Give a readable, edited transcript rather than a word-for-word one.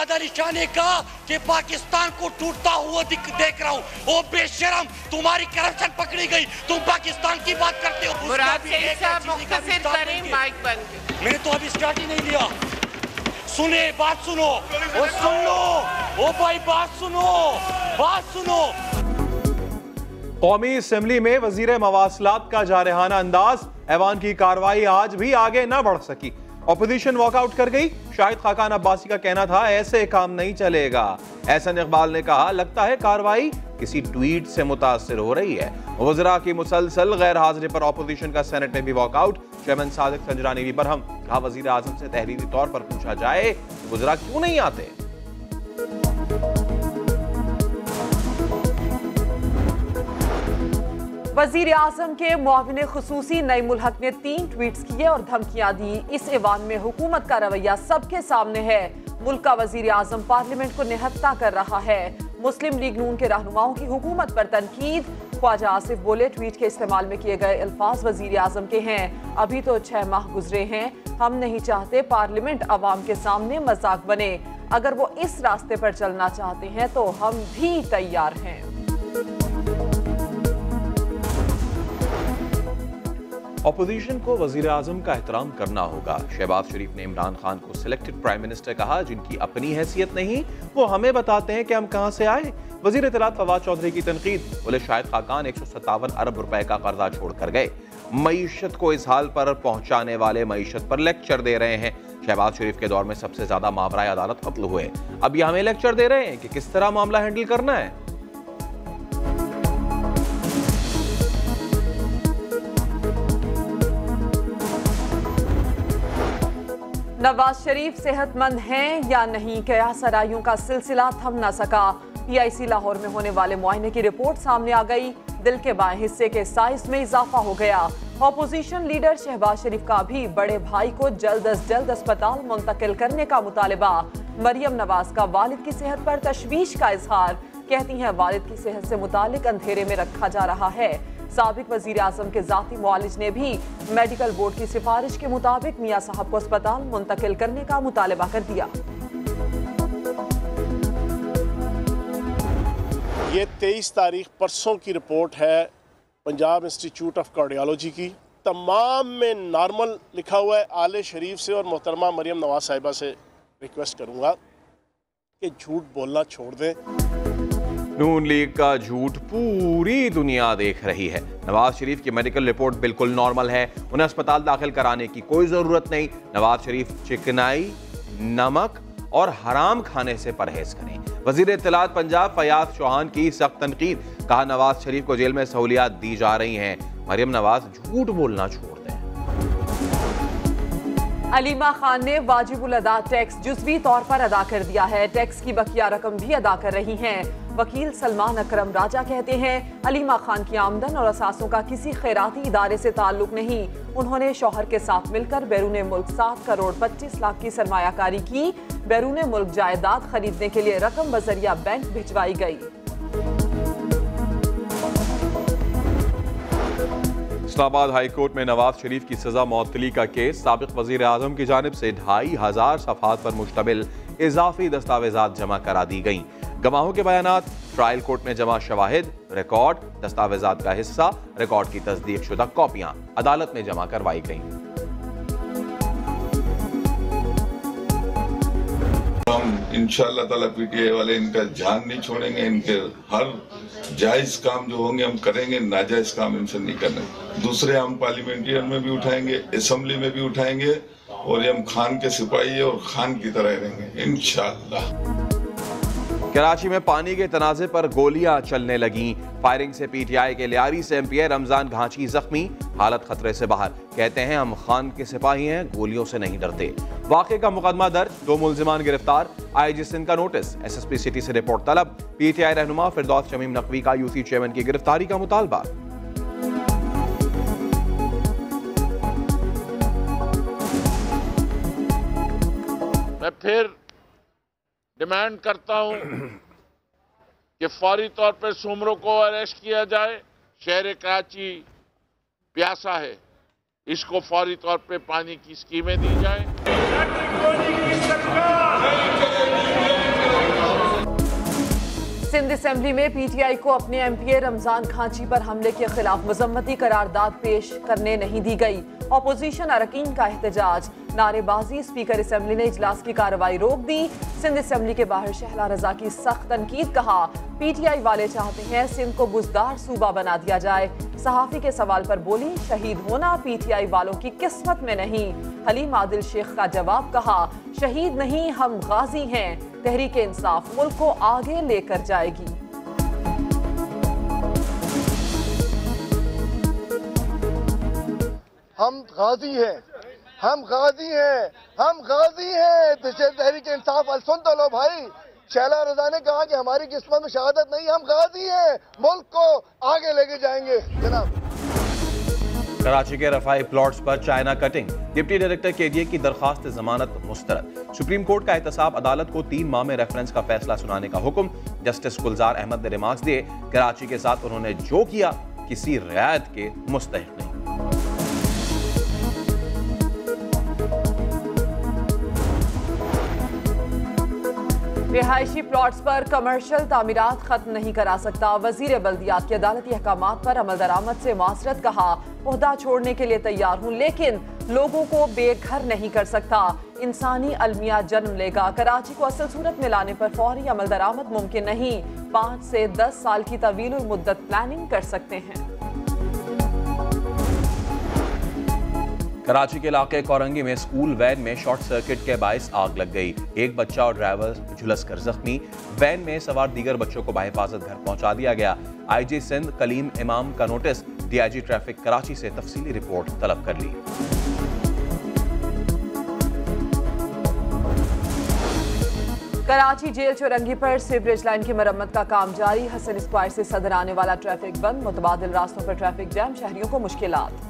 मुजाहिद अली शाह ने कहा कि पाकिस्तान को टूटता हुआ देख रहा हूँ। ओ बेशरम, तुम्हारी करप्शन पकड़ी गई, तुम पाकिस्तान की बात करते हो। मैंने तो अभी स्टार्ट ही नहीं लिया। सुने, बात सुनो, ओ सुन लो, ओ भाई बात सुनो, बात सुनो। कौमी असेंबली में वजीर मवासलात का जारहाना अंदाज, ऐवान की कार्रवाई आज भी आगे न बढ़ सकी। ऑपोजिशन वॉकआउट कर गई। शाहिद खाकान अब्बासी का कहना था ऐसे काम नहीं चलेगा। एहसन इकबाल ने कहा लगता है कार्रवाई किसी ट्वीट से मुतासिर हो रही है। वज़रा की मुसलसल गैर हाजिरी पर ऑपोजिशन का सेनेट में भी वॉकआउट। चेयरमैन सादिक संजरानी भी बरहम, कहा वजीर आजम से तहरीरी तौर पर पूछा जाए वज़रा क्यों नहीं आते। वजीर आजम के मुआविन खुसूसी नईमुल हक ने 3 ट्वीट्स किए और धमकियां दी। इस ऐवान में हुकूमत का रवैया सबके सामने है। मुल्क का वजीर आजम पार्लियामेंट को निहत्ता कर रहा है। मुस्लिम लीग नून के रहनुमाओं की हुकूमत पर तनकीद। ख्वाजा आसिफ बोले ट्वीट के इस्तेमाल में किए गए अल्फाज वजीर आजम के हैं। अभी तो 6 माह गुजरे हैं। हम नहीं चाहते पार्लियामेंट अवाम के सामने मजाक बने। अगर वो इस रास्ते पर चलना चाहते हैं तो हम भी तैयार हैं। ऑपोजिशन को वजीर आजम का एहतराम करना होगा। शहबाज शरीफ ने इमरान खान को सिलेक्टेड प्राइम मिनिस्टर कहा। जिनकी अपनी हैसियत नहीं वो हमें बताते हैं कि हम कहां से आए। वजीर इत्तलात फवाद चौधरी की तनकीद, बोले शाहिद खाकान 157 अरब रुपए का कर्जा छोड़कर गए। मईशत को इस हाल पर पहुंचाने वाले मईशत पर लेक्चर दे रहे हैं। शहबाज शरीफ के दौर में सबसे ज्यादा मावराए अदालत कत्ल हुए, अब ये हमें लेक्चर दे रहे हैं कि किस तरह मामला हैंडल करना है। नवाज शरीफ सेहतमंद हैं या नहीं, कयास आराइयों का सिलसिला थम न सका। PIC लाहौर में होने वाले मुआयने की रिपोर्ट सामने आ गई। दिल के बाएं हिस्से के साइज में इजाफा हो गया। ऑपोजिशन लीडर शहबाज शरीफ का भी बड़े भाई को जल्द अज जल्द अस्पताल मुंतकिल करने का मुतालबा। मरियम नवाज का वालिद की सेहत पर तशवीश का इजहार। कहती हैं वालिद की सेहत से मुतालिक अंधेरे में रखा जा रहा है। साबिक वजीर आजम के जाती मुआलिज ने भी मेडिकल बोर्ड की सिफारिश के मुताबिक मियां साहब को अस्पताल मुंतकिल करने का मुतालबा कर दिया। ये 23 तारीख परसों की रिपोर्ट है पंजाब इंस्टीट्यूट ऑफ कार्डियोलॉजी की। तमाम में नॉर्मल लिखा हुआ है। आले शरीफ से और मोहतरमा मरियम नवाज साहिबा से रिक्वेस्ट करूँगा कि झूठ बोलना छोड़ दें। नून लीग का झूठ पूरी दुनिया देख रही है। नवाज शरीफ की मेडिकल रिपोर्ट बिल्कुल नॉर्मल है। उन्हें अस्पताल दाखिल कराने की कोई जरूरत नहीं। नवाज शरीफ चिकनाई, नमक और हराम खाने से परहेज करें। वजीर इत्तलात पंजाब फयाज चौहान की सख्त तनकीद, कहा नवाज शरीफ को जेल में सहूलियात दी जा रही हैं। मरियम नवाज झूठ बोलना छोड़ दें। अलीमा खान ने वाजिबुल अदा टैक्स जुज़वी तौर पर अदा कर दिया है। टैक्स की बकिया रकम भी अदा कर रही हैं। वकील सलमान अकरम राजा कहते हैं अलीमा खान की आमदन और असासों का किसी खैराती इदारे से ताल्लुक नहीं। उन्होंने शौहर के साथ मिलकर बैरून मुल्क 7 करोड़ 25 लाख की सरमायाकारी की। बैरून मुल्क जायदाद खरीदने के लिए रकम बजरिया बैंक भिजवाई गई। इस्लामाबाद हाई कोर्ट में नवाज शरीफ की सजा मअतली का केस। साबिक वजीर आजम की जानिब से 2500 सफ़हात पर मुश्तमिल इजाफी दस्तावेजात जमा करा दी गईं। गवाहों के बयानात, ट्रायल कोर्ट में जमा शवाहिद, रिकॉर्ड, दस्तावेजात का हिस्सा, रिकॉर्ड की तस्दीक शुदा कॉपियां अदालत में जमा करवाई गईं। हम इंशाअल्लाह ताला PTI वाले इनका जान नहीं छोड़ेंगे। इनके हर जायज काम जो होंगे हम करेंगे, नाजायज काम इनसे नहीं करने। दूसरे हम पार्लियामेंटेरियन में भी उठाएंगे, असेंबली में भी उठाएंगे और ये हम खान के सिपाही और खान की तरह रहेंगे इंशाअल्लाह। कराची में पानी के तनाजे पर गोलियां चलने लगी। फायरिंग से PTI के लियारी से MP रमजान घांची जख्मी, हालत खतरे से बाहर। कहते हैं हम खान के सिपाही हैं, गोलियों से नहीं डरते। वाक़े का मुकदमा दर्ज, 2 मुल्जिमान गिरफ्तार। IG सिंध का नोटिस, SSP सिटी से रिपोर्ट तलब। PTI रहनुमा फिरदौस शमीम नकवी का UC चेयरमैन की गिरफ्तारी का मुतालबा। मैं फिर डिमांड करता हूं कि फौरी तौर पर सुमरों को अरेस्ट किया जाए। शहर कराची प्यासा है, इसको फौरी तौर पे पानी की स्कीमें दी जाए। सिंध असेंबली में पीटीआई को अपने एमपीए रमजान खांची पर हमले के खिलाफ मजम्मती करारदाद पेश करने नहीं दी गई। अपोजिशन अरकान का एहतजाज, नारेबाजी, स्पीकर असेंबली ने इजलास की कार्रवाई रोक दी। सिंध असेंबली के बाहर शहला रजा की सख्त तनकीद, कहा पीटीआई वाले चाहते हैं सिंध को बुजदार सूबा बना दिया जाए। सहाफी के सवाल पर बोली शहीद होना पीटीआई वालों की किस्मत में नहीं। हलीम आदिल शेख का जवाब, कहा शहीद नहीं हम गाजी हैं। तहरीक इंसाफ मुल्क को आगे लेकर जाएगी। हम गाजी हैं, हम गाजी हैं, हम गाजी हैं। तहरीक इंसाफ सुन तो लो भाई। शहला रजा ने कहा कि हमारी किस्मत में शहादत नहीं, हम गाजी हैं, मुल्क को आगे लेके जाएंगे। जनाब, कराची के रफाई प्लॉट्स पर China cutting, deputy director KDA की दरखास्त जमानत मुस्तरद। सुप्रीम कोर्ट का एहतसाब, अदालत को 3 माह में रेफरेंस का फैसला सुनाने का हुक्म। जस्टिस गुलजार अहमद ने रिमार्क्स दिए, कराची के साथ उन्होंने जो किया किसी रियायत के मुस्तहिक नहीं। रिहायशी प्लॉट्स पर कमर्शियल तामीरात खत्म नहीं करा सकता। वजीर बल्दियात के अदालती अहकामात पर अमल दरामद से मासरत, कहा ओहदा छोड़ने के लिए तैयार हूं लेकिन लोगों को बेघर नहीं कर सकता। इंसानी अलमिया जन्म लेगा। कराची को असल सूरत में लाने पर फौरी अमल दरामद मुमकिन नहीं। 5 से 10 साल की तवील मुद्दत प्लानिंग कर सकते हैं। कराची के इलाके कोरंगी में स्कूल वैन में शॉर्ट सर्किट के बायस आग लग गई। एक बच्चा और ड्राइवर झुलसकर जख्मी। वैन में सवार दीगर बच्चों को बाहिफाजत घर पहुंचा दिया गया। आईजी सिंध कलीम इमाम का नोटिस, डीआईजी ट्रैफिक कराची से तफसीली रिपोर्ट तलब कर ली। कराची जेल चौरंगी पर सीवरेज लाइन की मरम्मत का काम जारी। हसन स्क्वायर से सदर आने वाला ट्रैफिक बंद। मुतबादिल रास्तों पर ट्रैफिक जैम, शहरियों को मुश्किलात।